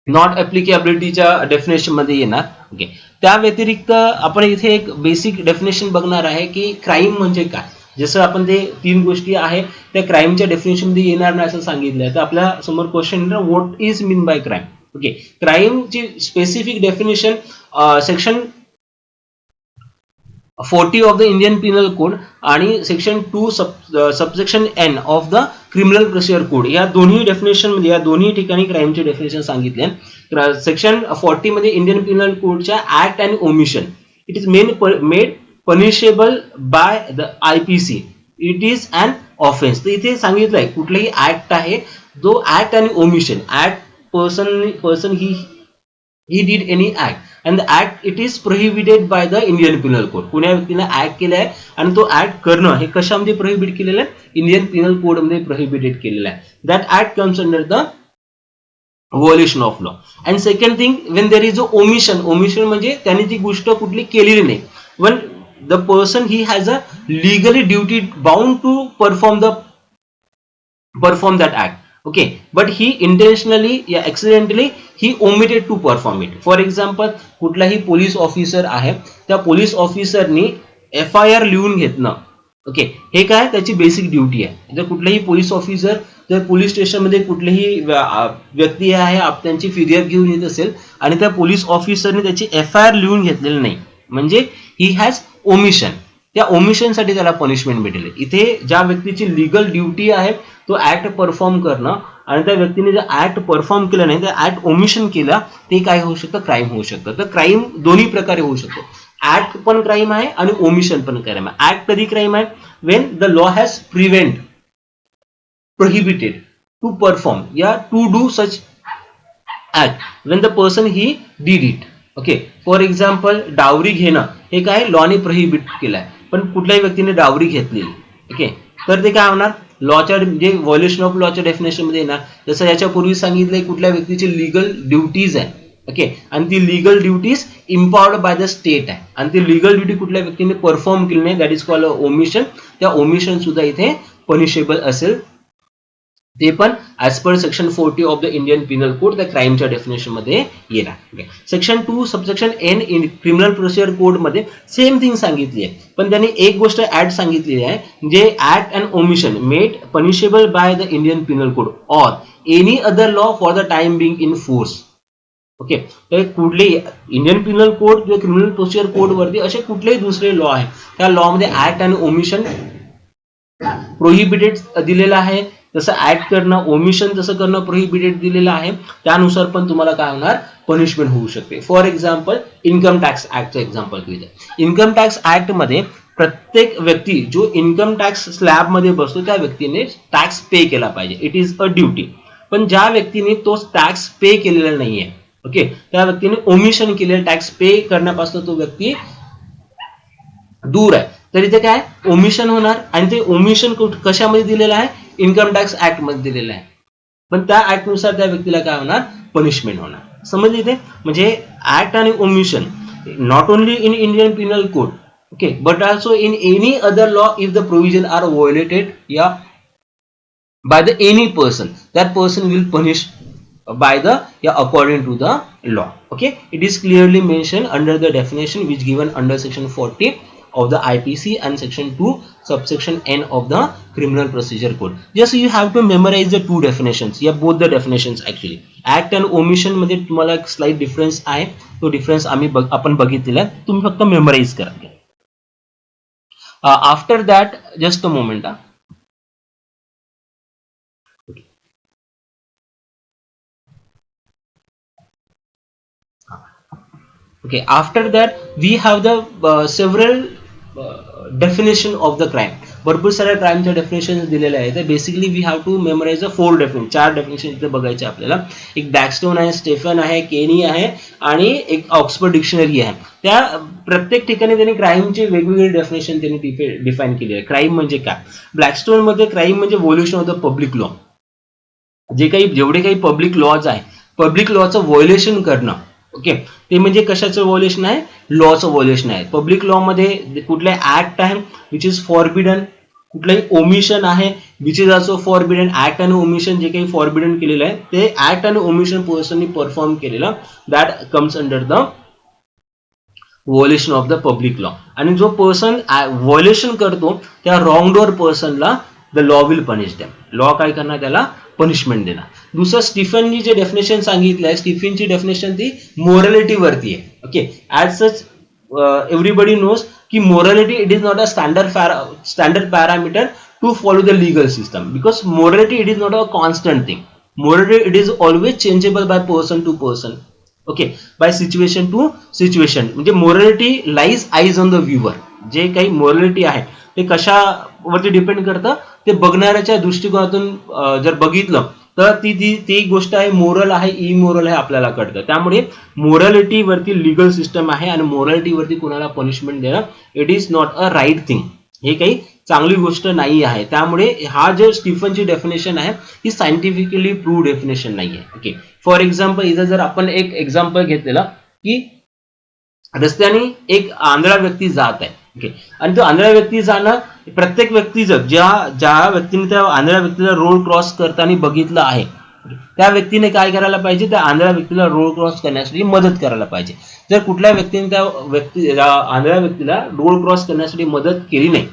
[SPEAKER 1] नॉट ऍप्लिकेबिलिटीच्या डेफिनेशन मध्ये येणार. ओके, त्या व्यतिरिक्त आपण इथे एक बेसिक डेफिनेशन बघणार आहे की क्राईम म्हणजे काय. जसं आपण ते 3 गोष्टी आहे त्या क्राईमच्या डेफिनेशन मध्ये येणार नाही असं सांगितलंय, तर आपल्या समोर question what is mean by crime. Okay, क्राईमची specific definition section 40 of the Indian penal code आणि section 2 subsection N of the criminal procedure code या दोन्ही डेफिनेशन मध्ये या दोन्ही ठिकाणी क्राईमचे डेफिनेशन सांगितले. सेक्शन 40 मध्ये इंडियन पिनल कोडच्या act and omission it is made punishable by the IPC, it is an offence. तर इथे सांगितलंय कुठलाही ऍक्ट आहे जो ऍक्ट आणि omission act person he did any act and the act it is prohibited by the Indian Penal Code. कुण्या व्यक्तीने act केलाय आणि तो ऍक्ट करणं हे कशामध्ये प्रोहिबिट केलेलं आहे, इंडियन पिनल कोड मध्ये प्रोहिबिटेड केलेलं आहे. That act comes under the violation of law. And second thing when there is a omission, omission म्हणजे त्याने ती गोष्ट कुठली केलेली नाही, when the person he has a legally duty bound to perform that act. Okay, but he intentionally या accidentally he omitted to perform it. For example कुठलाही police officer आहे, त्या पोलीस ऑफिसरनी FIR लिहून घेतलं. ओके, हे काय त्याची बेसिक ड्युटी आहे. जर कुठलाही पोलीस ऑफिसर जर पोलीस स्टेशनमध्ये कुठलीही व्यक्ती आहे त्यांची फिर्याद घेऊन येत असेल आणि त्या पोलीस ऑफिसरने त्याची FIR लिहून घेतलेली नाही म्हणजे ही हॅज ओमिशन, त्या ओमिशनसाठी त्याला पनिशमेंट भेटेल. इथे ज्या व्यक्तीची लिगल ड्युटी आहे तो ऍक्ट परफॉर्म करणं आणि त्या व्यक्तीने जर ऍक्ट परफॉर्म केलं नाही तर ऍक्ट ओमिशन केलं ते काय होऊ शकतं, क्राईम होऊ शकतं. तर क्राईम दोन्ही प्रकारे होऊ शकतो, ऍक्ट पण क्राईम आहे आणि ओमिशन पण क्राईम आहे. ऍक्ट कधी क्राईम आहे, Wien the law has prohibited to perform या to do such act when the person he did it. Okay, for example dowry घेणं हे काय लॉने प्रोहिबिट केलंय, पण कुठल्याही व्यक्तीने डावरी घेतलेली. ओके, तर ते काय होणार, लॉच्या जे व्हायोलेशन ऑफ लॉच्या डेफिनेशन मध्ये येणार. जसं याच्यापूर्वी सांगितलंय कुठल्या व्यक्तीची लिगल ड्युटीज आहे. ओके, आणि ती legal duties इम्पॉवर्ड by the state आहे आणि ती लिगल ड्युटी कुठल्या व्यक्तीने परफॉर्म केली नाही, दॅट इज कॉल्ड ओमिशन. त्या ओमिशन सुद्धा इथे पनिशेबल असेल, ते पण as per section 40 of the Indian penal code त्या क्राईमच्या डेफिनेशन मध्ये येणार. Section 2 subsection N in criminal procedure code मध्ये सेम थिंग सांगितली आहे, पण त्यांनी एक गोष्ट ऍड सांगितलेली आहे जे act and omission made punishable by the Indian penal code or any other law for the time being in force. Okay, तर कुठलेही इंडियन पिनल कोड किंवा क्रिमिनल प्रोसिजर कोड वरती असे कुठलेही दुसरे लॉ आहे त्या लॉ मध्ये ऍक्ट आणि ओमिशन प्रोहिबिटेड दिलेलं आहे. तसं ऍक्ट करणं ओमिशन तसं करणं प्रोहिबिटेड दिलेलं आहे, त्यानुसार पण तुम्हाला काय होणार, पनिशमेंट होऊ शकते. फॉर एक्झाम्पल इन्कम टॅक्स ऍक्टचं एक्झाम्पल घेऊया. इन्कम टॅक्स ऍक्ट मध्ये प्रत्येक व्यक्ती जो इन्कम टॅक्स स्लॅब मध्ये बसतो त्या व्यक्तीने टॅक्स पे केला पाहिजे, इट इज अ ड्युटी. पण ज्या व्यक्तीने तो टॅक्स पे केलेला नाहीये, ओके, त्या व्यक्तीने ओमिशन केलेलं, टॅक्स पे करण्यापासून तो व्यक्ती दूर आहे, तर इथे काय ओमिशन होणार, आणि ते ओमिशन कशामध्ये दिलेलं आहे, इन्कम टॅक्स ऍक्ट मध्ये दिलेलं आहे, पण त्या ऍक्ट नुसार त्या व्यक्तीला काय होणार, पनिशमेंट होणार. समजले इथे, म्हणजे ऍक्ट आणि omission not only in Indian penal code, okay, but also in any other law if the provision are violated या by the any person, that person will punish by the according to the law. Okay, it is clearly mentioned under the definition which given under section 40 of the IPC and section 2 subsection N of the criminal procedure code. Just you have to memorize the two definitions, yeah, both the definitions actually. Act and omission मध्ये तुम्हाला एक slight difference आहे, तो difference आपण बघितलेला आहे, तुम्ही फक्त memorize करा. After that, just a moment. Okay, after that we have the several definition of the crime. भरपूर साऱ्या क्राईमच्या डेफिनेशन दिलेल्या आहेत. Basically we have to memorise a 4 definition, 4 definition इथे बघायचे आपल्याला. एक बॅकस्टोन आहे, स्टेफन आहे, केनी आहे आणि एक ऑक्सफर्ड डिक्शनरी आहे. त्या प्रत्येक ठिकाणी त्यांनी क्राईमचे वेगवेगळे डेफिनेशन त्यांनी डिफाईन केली आहे. क्राईम म्हणजे काय, ब्लॅकस्टोन मध्ये क्राईम म्हणजे violation of the public law, जेवढे काही पब्लिक लॉज आहे, पब्लिक लॉचं व्हायोलेशन करणं, ओके, ते म्हणजे कशाचं व्हायोलेशन आहे, लॉचं व्हायोलेशन आहे. पब्लिक लॉ मध्ये कुठले ऍक्ट आहे विच इज फॉरबिडन, कुठलंही ओमिशन आहे which is also forbidden. Act आणि ओमिशन जे काही फॉरबिडन केलेलं आहे ते ऍक्ट आणि ओमिशन पर्सननी परफॉर्म केलेलं, that comes under the violation of the public law. आणि जो पर्सन व्हायोलेशन करतो त्या रॉंग डोअर पर्सनला the law will punish them. Law काय करणार, त्याला पनिशमेंट देणार. दुसरं स्टीफननी जे डेफिनेशन सांगितलं आहे, स्टीफनची डेफिनेशन ती मोरॅलिटी वरती आहे. Okay, as such everybody knows की morality it is not a standard parameter to follow the legal system, because morality it is not a constant thing. Morality it is always changeable by person to person, okay, by situation to situation. म्हणजे morality lies eyes on the viewer. जे काही morality आहे ते कशावरती depend करतं, ते बघणाऱ्याच्या दृष्टिकोनातून जर बघितलं तर ती गोष्ट आहे मोरल आहे इमोरल आहे आपल्याला कळतं. त्यामुळे मोरॅलिटी वरती लीगल सिस्टम आहे आणि मोरॅलिटी वरती कोणाला पनिशमेंट देणं it is not a right thing, हे काही चांगली गोष्ट नाही आहे. त्यामुळे हा जो स्टीफनची डेफिनेशन आहे ही सायंटिफिकली प्रूव्ह डेफिनेशन नाही आहे. ओके, फॉर एक्झाम्पल इथं जर आपण एक एक्झाम्पल घेतलेला की रस्त्याने एक आंधळा व्यक्ती जात आहे, ओके, आणि तो आंधळा व्यक्ती जाणं, प्रत्येक व्यक्ती ज्या व्यक्तीने त्या आंधळ्या व्यक्तीला रोड क्रॉस करताना बघितलं आहे त्या व्यक्तीने काय करायला पाहिजे, त्या आंधळ्या व्यक्तीला रोड क्रॉस करण्यासाठी मदत करायला पाहिजे. जर कुठल्या व्यक्तीने त्या आंधळ्या व्यक्तीला रोड क्रॉस करण्यासाठी मदत केली नाही,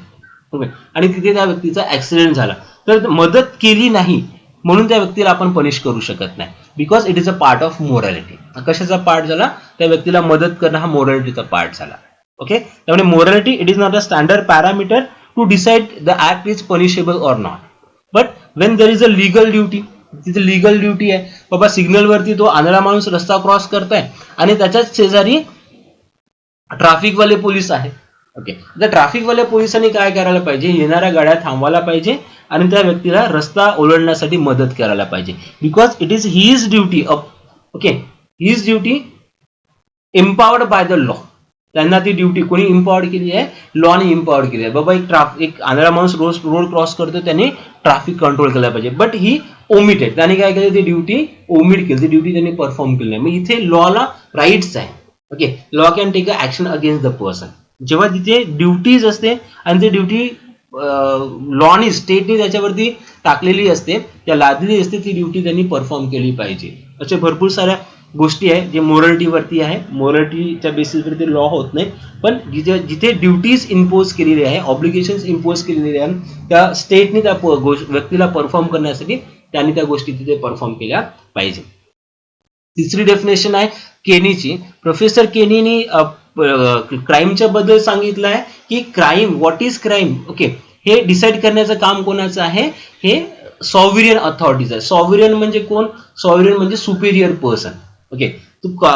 [SPEAKER 1] ओके, आणि तिथे त्या व्यक्तीचा ऍक्सिडेंट झाला, तर मदत केली नाही म्हणून त्या व्यक्तीला आपण पनिश करू शकत नाही, because it is a part of morality. कशाचा पार्ट झाला, त्या व्यक्तीला मदत करणं हा मोरॅलिटीचा पार्ट झाला. ओके, त्यामुळे morality it is not a standard parameter to decide the act is punishable or not, but when there is a legal duty, तिथे लीगल ड्युटी आहे, बाबा सिग्नल वरती तो आंधळा माणूस रस्ता क्रॉस करताय आणि त्याच्याच शेजारी ट्रॅफिकवाले पोलीस आहे. ओके, तर ट्रॅफिकवाल्या पोलिसांनी काय करायला पाहिजे, येणाऱ्या गाड्या थांबवायला पाहिजे आणि त्या व्यक्तीला रस्ता ओलांडण्यासाठी मदत करायला पाहिजे, because it is his duty. Okay, his duty empowered by the law. त्यांना ती ड्युटी कोणी इम्पॉवर्ड केली आहे, लॉने इम्पॉवर्ड केली आहे. बाबा एक आंधळा माणूस रोड क्रॉस करतो, त्यांनी ट्रॅफिक कंट्रोल केला पाहिजे, बट ही ओमिटेड, त्यांनी काय केलं, ती ड्युटी ओमिट केली, ती ड्युटी त्यांनी परफॉर्म केली नाही. मग इथे लॉला राईट्स आहे. Okay, law can take a action against the person. जेव्हा तिथे ड्युटीज असते आणि ती ड्युटी लॉनी स्टेटने त्याच्यावरती टाकलेली असते, त्या लादलेली असते, ती ड्युटी त्यांनी परफॉर्म केली पाहिजे. अशा भरपूर साऱ्या गोष्टी आहेत जे मोरॅलिटीवरती आहे. मोरॅलिटीच्या बेसिसवरती लॉ होत नाही, पण जिथे ड्युटीज इम्पोज केलेली आहे, ऑब्लिगेशन इम्पोज केलेली आहे, त्या स्टेटने त्या व्यक्तीला परफॉर्म करण्यासाठी त्यांनी त्या गोष्टी तिथे परफॉर्म केल्या पाहिजे. तिसरी डेफिनेशन आहे केनीची. प्रोफेसर केनीनी क्राईमच्या बद्दल सांगितलं आहे की crime, what is crime, okay, हे डिसाईड करण्याचं काम कोणाचं आहे, हे सॉव्हरियन अथॉरिटीज आहे. सॉव्हरियन म्हणजे कोण, सॉव्हरियन म्हणजे सुपेरियर पर्सन. ओके,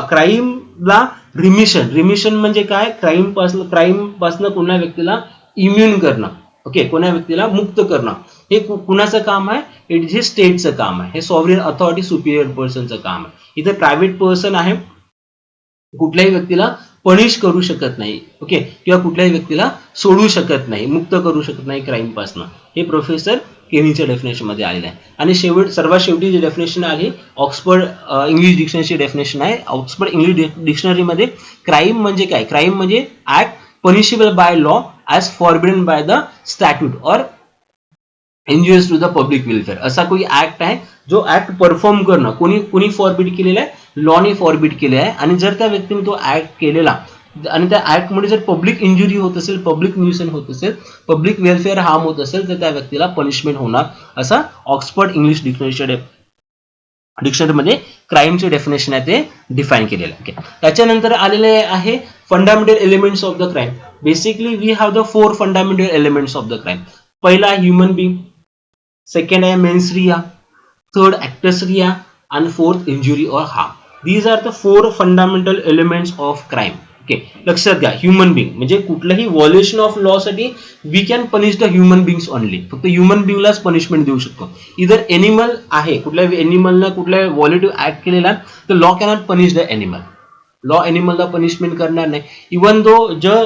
[SPEAKER 1] क्राईमला रिमिशन म्हणजे काय, क्राईम पासून कोणा व्यक्तीला इम्युन करणं, ओके, कोणा व्यक्तीला मुक्त करणं, हे कुणाचं काम आहे? इट हे स्टेटचं काम आहे, हे सॉव्हरेन अथॉरिटी सुपिरियर पर्सनचं काम आहे. इथे प्रायव्हेट पर्सन आहे, कुठल्याही व्यक्तीला पनिश करू शकत नाही, ओके, किंवा कुठल्याही व्यक्तीला सोडू शकत नाही, मुक्त करू शकत नाही क्राईम पासून. हे प्रोफेसर केनीच्या डेफिनेशन मध्ये आलेलं आहे. आणि सर्वात शेवटी जी डेफिनेशन आली ऑक्सफर्ड इंग्लिश डिक्शनरीची डेफिनेशन आहे. ऑक्सफर्ड इंग्लिश डिक्शनरीमध्ये क्राईम म्हणजे काय? क्राईम म्हणजे act punishable by law as forbidden by the statute or injurious to the public welfare. असा कोणी ऍक्ट आहे जो ऍक्ट परफॉर्म करणं कोणी फॉरबिड केलेला आहे? लॉने फॉरबिड केले आहे. आणि जर त्या व्यक्तीने तो ऍक्ट केलेला आणि त्या ऍक्टमुळे जर पब्लिक इंजुरी होत असेल, पब्लिक न्यूसन होत असेल, पब्लिक वेलफेअर हार्म होत असेल, तर त्या व्यक्तीला पनिशमेंट होणार, असा ऑक्सफर्ड इंग्लिश डिक्शनरीमध्ये क्राईमचे डेफिनेशन आहे ते डिफाईन केलेलं आहे. त्याच्यानंतर आलेले आहे fundamental elements of the crime. Basically we have the 4 fundamental elements of the crime. पहिला ह्युमन बिंग, सेकंड आहे mens rea, third actus rea, and fourth injury or harm. These are the 4 fundamental elements of crime. Okay, लक्षात घ्या. Human being म्हणजे कुठल्याही violation of law साठी we can punish the human beings only. फक्त human बिंगलाच punishment देऊ शकतो. इधर एनिमल आहे, कुठल्या एनिमलला कुठल्या व्हायोलेटिव्ह ऍक्ट केलेला तर law cannot punish the animal. Law एनिमलला पनिशमेंट करणार नाही. इवन दो जर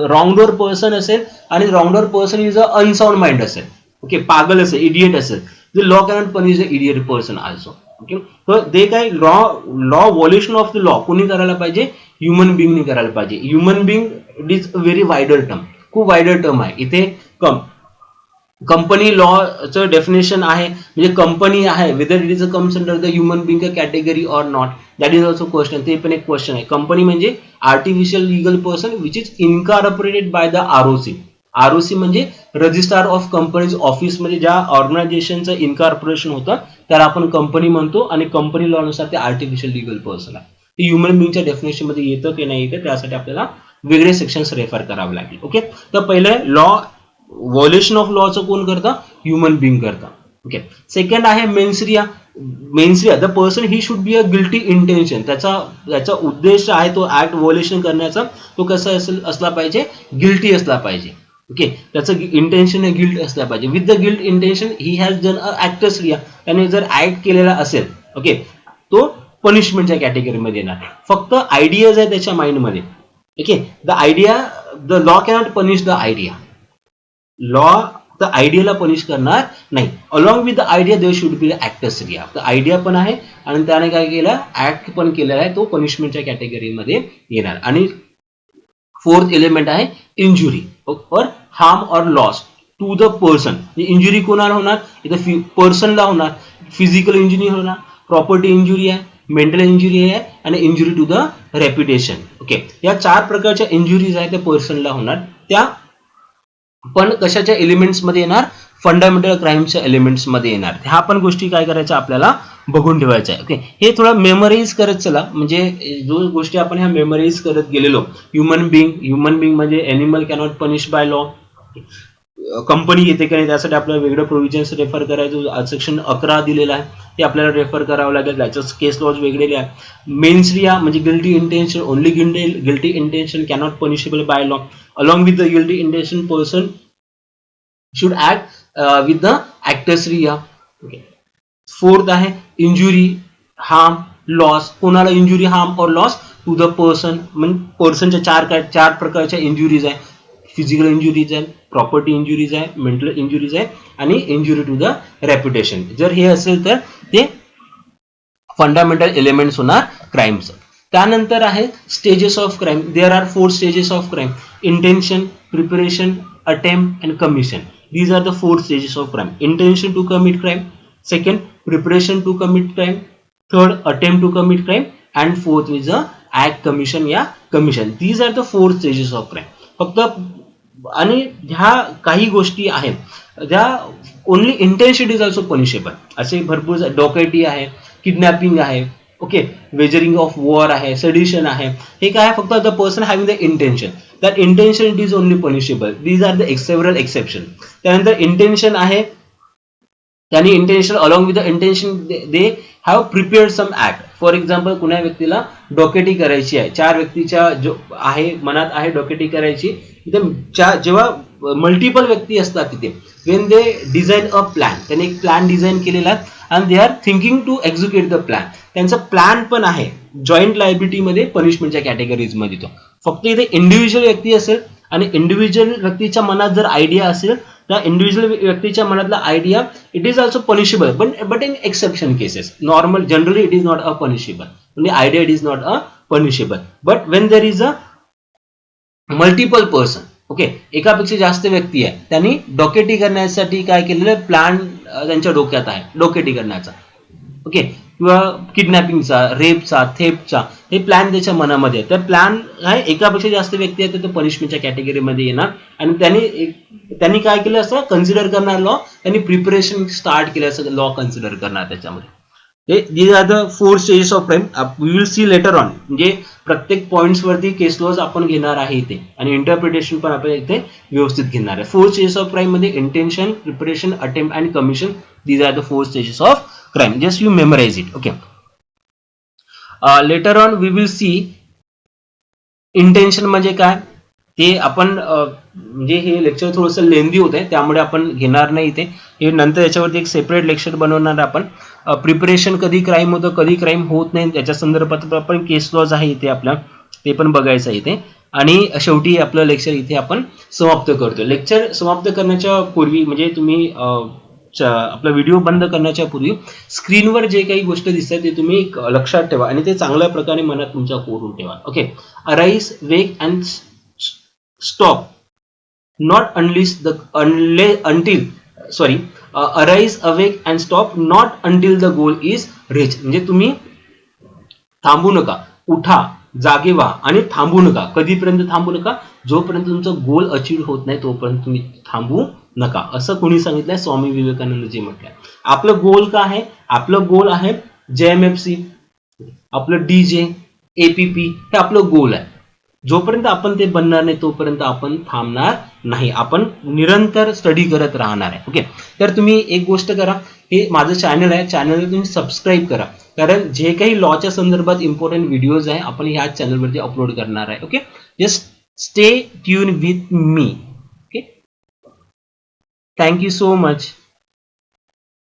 [SPEAKER 1] रॉंगडोर पर्सन असेल आणि wrongdoer person is a unsound mind असेल, ओके, पागल असेल, इडियट असेल, the law cannot punish the idiot person also. Okay, तर ते काय law violation of the law कोणी करायला पाहिजे? ह्युमन बिंगनी करायला पाहिजे. Human being it is a very wider term, खूप वायडर टर्म आहे. इथे कंपनी लॉचं डेफिनेशन आहे, म्हणजे कंपनी आहे whether it is a comes under the human being category or not, that is also question. ते पण एक क्वेश्चन आहे. कंपनी म्हणजे artificial legal person which is incorporated by the ROC. ROC म्हणजे registrar of companies office, म्हणजे ज्या ऑर्गनायझेशनचं incorporation होतं त्याला आपण कंपनी म्हणतो, आणि कंपनी लॉ नुसार ते आर्टिफिशियल लीगल पर्सन आहे. ते ह्युमन बिंगच्या डेफिनेशन मध्ये येतं की नाही येतं त्यासाठी आपल्याला वेगळे सेक्शन्स रेफर करावे लागेल. ओके, तर पहिलं लॉ व्हायोलेशन ऑफ लॉचं कोण करतं? ह्युमन बिंग करतं. ओके, सेकंड आहे mens rea. Mens rea the person he should be a guilty intention. त्याचा उद्देश आहे तो ऍक्ट व्हायोलेशन करण्याचा, तो कसा असला पाहिजे? गिल्टी असला पाहिजे. ओके, त्याचं इंटेन्शन हे गिल्ट असला पाहिजे. With the guilt intention he has done a actus rea. त्याने जर ऍक्ट केलेला असेल, ओके, तो पनिशमेंटच्या कॅटेगरीमध्ये येणार. फक्त आयडियाज आहे त्याच्या माइंडमध्ये. Okay, the idea, the law cannot punish the idea. Law the आयडियाला पनिश करणार नाही. Along with the idea there should be actus rea. तर आयडिया पण आहे आणि त्याने काय केलं? ऍक्ट पण केलेला आहे, तो पनिशमेंटच्या कॅटेगरीमध्ये येणार. आणि फोर्थ एलिमेंट आहे इंजुरी और हार्म और loss to the person. Injury कोणाला होणार? इथं पर्सनला होणार. फिजिकल इंजुरी होणार, प्रॉपर्टी इंजुरी आहे, मेंटल इंजुरी आहे, आणि injury to the reputation. Okay, या 4 प्रकारच्या इंजुरीज आहेत त्या पर्सनला होणार. त्या पण कशाच्या एलिमेंट्स मध्ये येणार? फंडामेंटल क्राईमच्या एलिमेंट्स मध्ये येणार. ह्या पण गोष्टी काय करायच्या आपल्याला बघून ठेवायच्या आहे. ओके, हे थोडं मेमराईज करत चला, म्हणजे जो गोष्टी आपण ह्या मेमराईज करत गेलेलो. ह्युमन बिंग म्हणजे animal cannot punish by law. Company येते की नाही त्यासाठी आपल्याला वेगळं प्रोव्हिजन्स रेफर करायचं. सेक्शन 11 दिलेला आहे, ते आपल्याला रेफर करावं लागेल. त्याचं केस लॉज वेगळे आहे. मेन्सरिया म्हणजे guilty intention, only guilty intention cannot punishable by law. Along with the guilty intention person should act with the actus rea. Okay, fourth आहे इंजुरी, हार्म, लॉस. कोणाला इंजुरी, हार्म और loss? To the person. म्हणजे पर्सनच्या 4 प्रकारच्या injuries आहे. Physical injuries आहे, property injuries आहे, mental injuries आहे, आणि इंजुरी टू द रेप्युटेशन. जर हे असेल तर ते फंडामेंटल एलिमेंट्स होणार क्राईमचं. त्यानंतर आहे stages of crime. There are 4 stages of crime. Intention, preparation, attempt and commission. These are the 4 stages of crime. Intention to commit crime, second preparation to commit crime, third attempt to commit crime, and fourth is the act, commission या commission. These are the 4 stages of crime. फक्त आणि ह्या काही गोष्टी आहेत ज्या only intention is also punishable. असे भरपूर डॉकेटी आहे, किडनॅपिंग आहे, ओके, वेजरिंग ऑफ वॉर आहे, सेडिशन आहे. हे काय फक्त the person having the intention, that intention it is only punishable. These are the several exception. त्यानंतर इंटेन्शन आहे, त्यांनी intention along with the intention they have prepared some act. For example कुणा व्यक्तीला डॉकेटी करायची आहे, 4 व्यक्तीच्या जो आहे मनात आहे डॉकेटी करायची. जेव्हा मल्टिपल व्यक्ती असतात तिथे when they design a plan, त्यांनी एक प्लॅन डिझाईन केलेला आहे आणि they are thinking to execute the plan. त्यांचा प्लॅन पण आहे जॉईंट लायबिलिटीमध्ये पनिशमेंटच्या कॅटेगरीजमध्ये. तो फक्त इथे इंडिव्हिज्युअल व्यक्ती असेल आणि इंडिव्हिज्युअल व्यक्तीच्या मनात जर आयडिया असेल, त्या इंडिव्हिज्युअल व्यक्तीच्या मनातला idea it is also punishable, but in exception cases. Normal generally it is not a punishable, म्हणजे idea it is not a punishable. But when there is a multiple person, okay, एकापेक्षा जास्त व्यक्ती आहे, त्यांनी डोकेटी करण्यासाठी काय केलेलं प्लॅन त्यांच्या डोक्यात आहे, डोकेटी करण्याचा, ओके, किंवा किडनॅपिंगचा, रेपचा, थेपचा, हे प्लॅन त्याच्या मनामध्ये आहे. तर प्लॅन आहे, एकापेक्षा जास्त व्यक्ती आहेत तर तो पनिशमेंटच्या कॅटेगरीमध्ये येणार. आणि त्यांनी काय केलं असं कन्सिडर करणार लॉ, त्यांनी प्रिपरेशन स्टार्ट केलं असं लॉ कन्सिडर करणार त्याच्यामध्ये. These are the 4 stages of crime. We will see later on, म्हणजे प्रत्येक पॉइंट्स वरती केस लॉज आपण घेणार आहे इथे आणि इंटरप्रिटेशन पण आपण इथे व्यवस्थित घेणार आहे. 4 स्टेजेस ऑफ क्राईम मध्ये इंटेन्शन, प्रिपरेशन, अटेम्प्ट आणि commission, these are the 4 stages of crime. Just you memorize it, okay. Later on we will see intention म्हणजे काय ते आपण म्हणजे हे लेक्चर थोडंसं लेंदी होत आहे त्यामुळे आपण घेणार नाही इथे. हे नंतर याच्यावरती एक सेपरेट लेक्चर बनवणार आपण. प्रिपरेशन कधी क्राईम होतं कधी क्राईम होत नाही त्याच्या संदर्भात आपण केस लॉज आहे इथे आपला, ते पण बघायचं आहे इथे. आणि शेवटी आपलं लेक्चर इथे आपण समाप्त करतो. लेक्चर समाप्त करण्याच्या पूर्वी म्हणजे तुम्ही आपला व्हिडिओ बंद करण्याच्या पूर्वी स्क्रीनवर जे काही गोष्ट दिसतात ते तुम्ही लक्षात ठेवा आणि ते चांगल्या प्रकारे मनात तुमच्या कोरून ठेवा, okay. Arise, wake and stop, not until arise, awake and stop not until the goal is reached. म्हणजे तुम्ही थांबू नका, उठा, जागे व्हा आणि थांबू नका. कधीपर्यंत थांबू नका? जोपर्यंत तुमचा गोल अचीव होत नाही तोपर्यंत तुम्ही थांबू नका, असं कोणी सांगितलंय? स्वामी विवेकानंदजी म्हटलंय. आपलं गोल काय आहे? आपलं गोल आहे JMFC, आपलं DJ, APP, हे आपलं गोल आहे. जोपर्यंत आपण ते बनणार नाही तोपर्यंत आपण थांबणार नाही, आपण निरंतर स्टडी करत राहणार आहे, ओके. तर तुम्ही एक गोष्ट करा, हे माझं चॅनल आहे, चॅनलला तुम्ही सबस्क्राईब करा, कारण जे काही लॉच्या संदर्भात इम्पॉर्टंट व्हिडिओज आहे आपण ह्या चॅनलवरती अपलोड करणार आहे, okay. Just stay tune with me, okay. Thank you so much.